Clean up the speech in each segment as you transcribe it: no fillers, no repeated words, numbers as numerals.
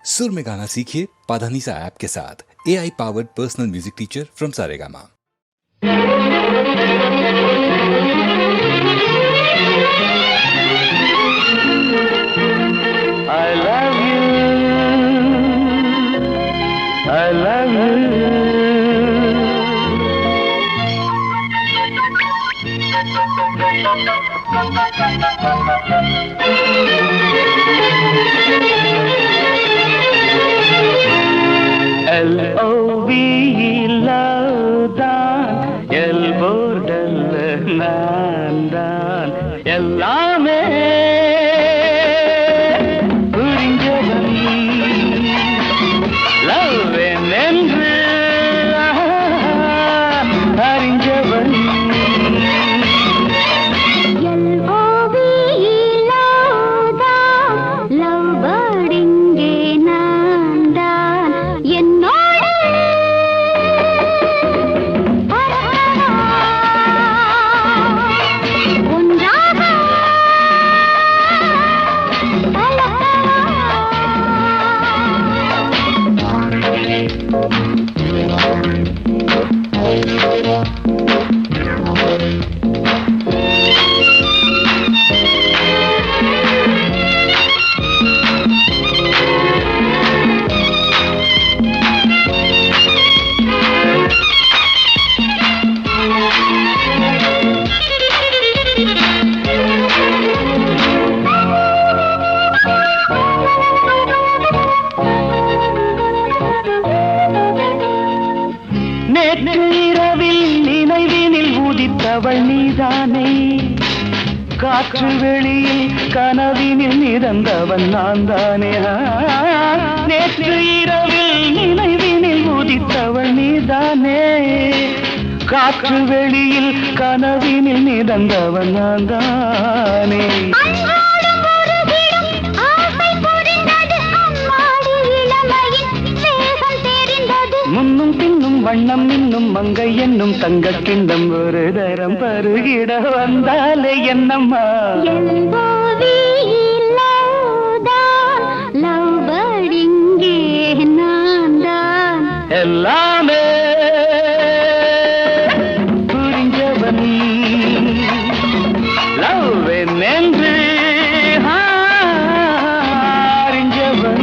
सुर में गाना सीखिए पाधानीसा ऐप के साथ। AI powered personal music teacher from Saregama. I love you, I love you. L-O-V-E love தான் எல்போர்டல்ல நான் தான் எல்லாமே புரிஞ்சவன் லவ் என்று அறிஞ்சவன் இரவில் நினைவினில் உதித்தவள் நீதானே, காற்று வெளியில் கனவினில் மிதந்தவன் நான் தானே. நேற்று இரவில் நினைவினில் உதித்தவள் நீதானே, காற்று வெளியில் கனவினில் மிதந்தவன் நான் தானே. முன்னும் பின்னும் வண்ணம் இன்னும் மங்கை என்னும் தங்க கிண்ணம் ஒரு தரம் பருகிட வந்தாலே என்னம்மா. எல்லாமே புரிஞ்சவன் லவ் என்று அறிஞ்சவன்.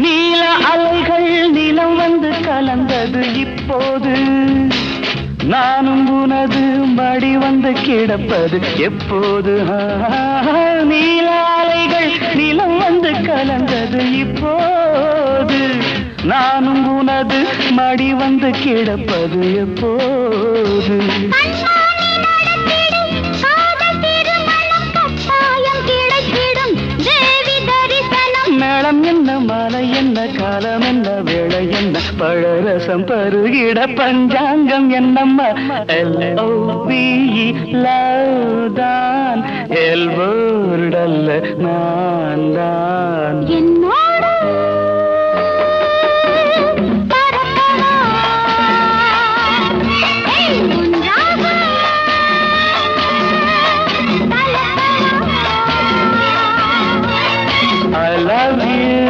நீல அலைகள் நிலம் வந்து கலந்தது இப்போது, நானும் உனது மடி வந்து கிடப்பது எப்போது. நீல அலைகள் நிலம் வந்து கலந்தது இப்போது, நானும் உனது மடி வந்து கிடப்பது எப்போது. மேளம் என்ன மாலை என்ன காலம் என்ன வேளை என்ன பழரசம் பருகிட பஞ்சாங்கம் என்னம்மா. L-O-V-E லவ் தான் எல்போர்டல்ல நான் தான். I love you.